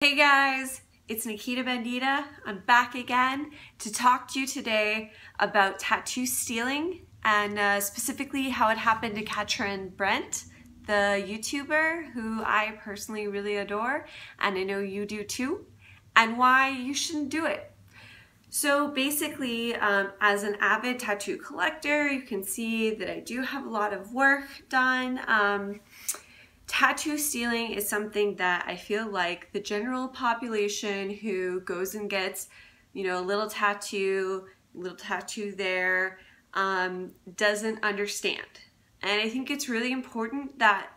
Hey guys, it's Nikita Bandita. I'm back again to talk to you today about tattoo stealing and specifically how it happened to Katrin Berndt, the YouTuber who I personally really adore, and I know you do too, and why you shouldn't do it. So basically, as an avid tattoo collector, you can see that I do have a lot of work done. Tattoo stealing is something that I feel like the general population who goes and gets, a little tattoo there, doesn't understand. And I think it's really important that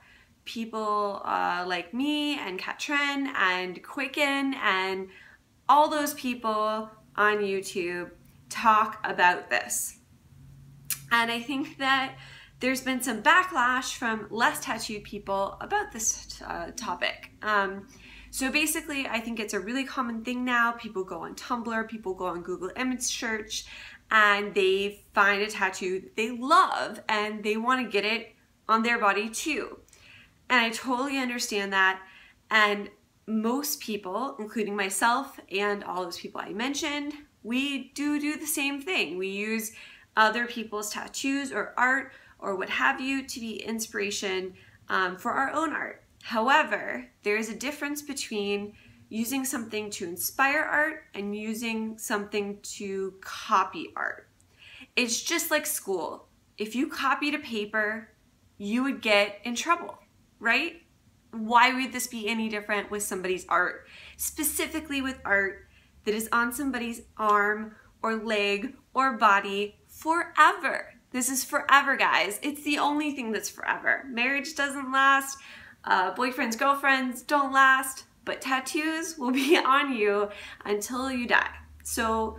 people like me and Katrin and Quicken and all those people on YouTube talk about this. And I think that there's been some backlash from less tattooed people about this topic. So basically, I think it's a really common thing now. People go on Tumblr, people go on Google image search, and they find a tattoo that they love and they want to get it on their body too. And I totally understand that. And most people, including myself and all those people I mentioned, we do the same thing. We use other people's tattoos or art or what have you to be inspiration for our own art. However, there is a difference between using something to inspire art and using something to copy art. It's just like school. If you copied a paper, you would get in trouble, right? Why would this be any different with somebody's art? Specifically with art that is on somebody's arm or leg or body forever. This is forever, guys. It's the only thing that's forever. Marriage doesn't last. Boyfriends, girlfriends don't last. But tattoos will be on you until you die. So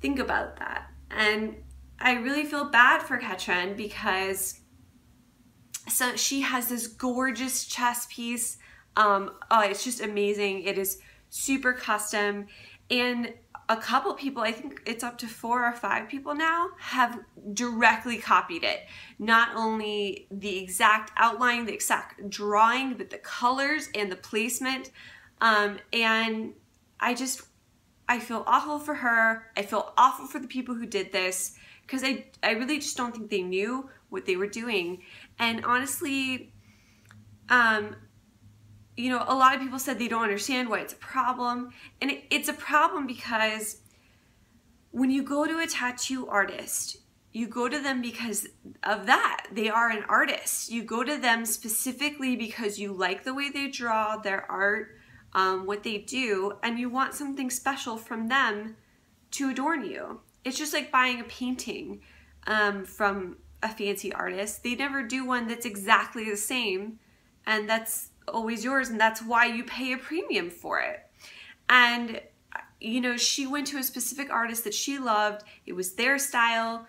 think about that. And I really feel bad for Katrin because she has this gorgeous chest piece. It's just amazing. It is super custom. And a couple people, I think it's up to 4 or 5 people now, have directly copied it. Not only the exact outline, the exact drawing, but the colors and the placement. And I feel awful for her. I feel awful for the people who did this because I really just don't think they knew what they were doing. And honestly, a lot of people said they don't understand why it's a problem. And it's a problem because when you go to a tattoo artist, you go to them because of that. They are an artist. You go to them specifically because you like the way they draw their art, what they do, and you want something special from them to adorn you. It's just like buying a painting from a fancy artist. They never do one that's exactly the same, and that's always yours, and that's why you pay a premium for it. And she went to a specific artist that she loved. It was their style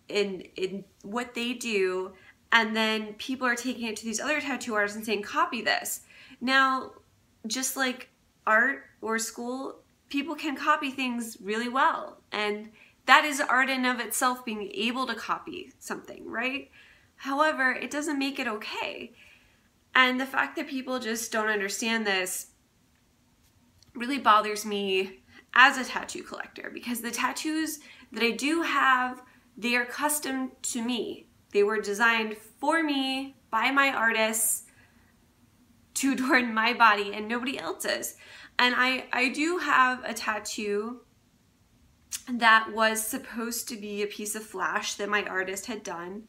in what they do, and then people are taking it to these other tattoo artists and saying, copy this. Now, just like art or school, people can copy things really well, and that is art in of itself, being able to copy something, right? However, it doesn't make it okay. And the fact that people just don't understand this really bothers me as a tattoo collector, because the tattoos that I do have, they are custom to me. They were designed for me by my artists to adorn my body and nobody else's. And I do have a tattoo that was supposed to be a piece of flash that my artist had done.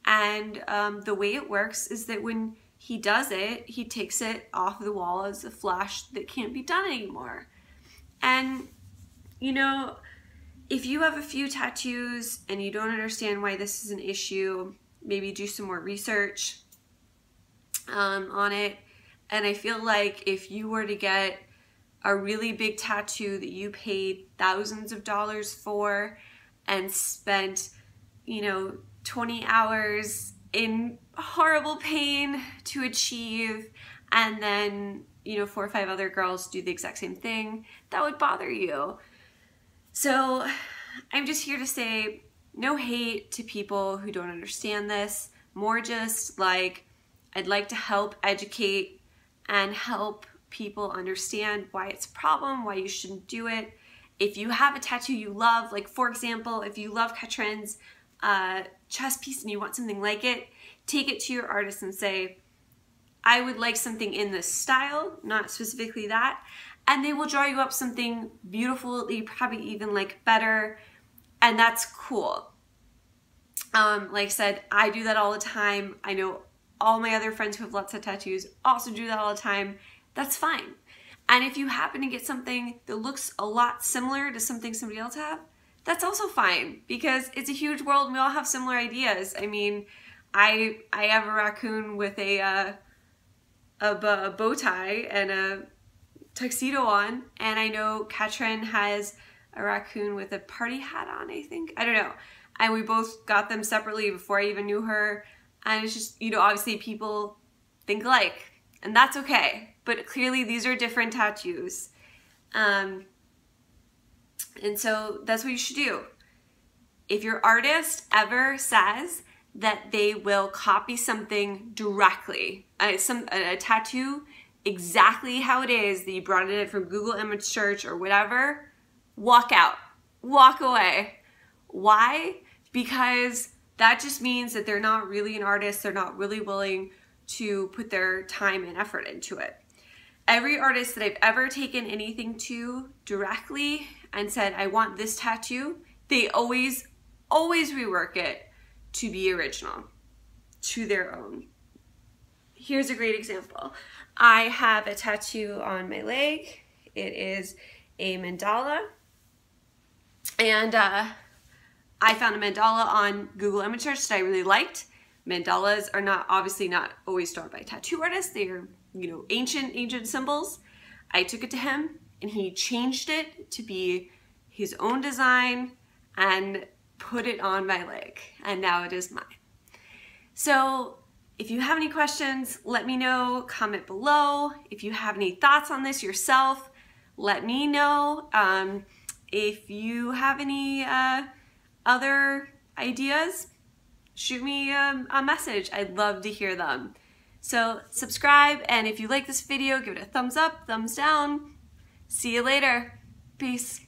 And the way it works is that when he does it, he takes it off the wall as a flash that can't be done anymore. And, if you have a few tattoos and you don't understand why this is an issue, maybe do some more research on it. And I feel like if you were to get a really big tattoo that you paid thousands of dollars for and spent, 20 hours in horrible pain to achieve, and then 4 or 5 other girls do the exact same thing, that would bother you. So I'm just here to say no hate to people who don't understand this, more just like I'd like to help educate and help people understand why it's a problem, why you shouldn't do it. If you have a tattoo you love, like for example, if you love Katrin's chest piece and you want something like it, take it to your artist and say, I would like something in this style, not specifically that, and they will draw you up something beautiful that you probably even like better, and that's cool. Like I said, I do that all the time. I know all my other friends who have lots of tattoos also do that all the time. That's fine. And if you happen to get something that looks a lot similar to something somebody else have, that's also fine, because it's a huge world and we all have similar ideas. I mean, I have a raccoon with a bow tie and a tuxedo on, and I know Katrin has a raccoon with a party hat on, I think. I don't know. And we both got them separately before I even knew her. And it's just, you know, obviously people think alike, and that's okay. But clearly these are different tattoos. And so that's what you should do. If your artist ever says that they will copy something directly, a tattoo exactly how it is, that you brought it from Google image search or whatever, walk out, walk away. Why? Because that just means that they're not really an artist, they're not really willing to put their time and effort into it. Every artist that I've ever taken anything to directly and said, I want this tattoo, they always rework it to be original, to their own. Here's a great example. I have a tattoo on my leg. It is a mandala. And I found a mandala on Google image search that I really liked. Mandalas are obviously not always drawn by tattoo artists. They are, you know, ancient symbols. I took it to him and he changed it to be his own design and put it on my leg, and now it is mine. So if you have any questions, let me know, comment below. If you have any thoughts on this yourself, let me know. If you have any other ideas, shoot me a message. I'd love to hear them. So subscribe, and if you like this video, give it a thumbs up, thumbs down. See you later. Peace.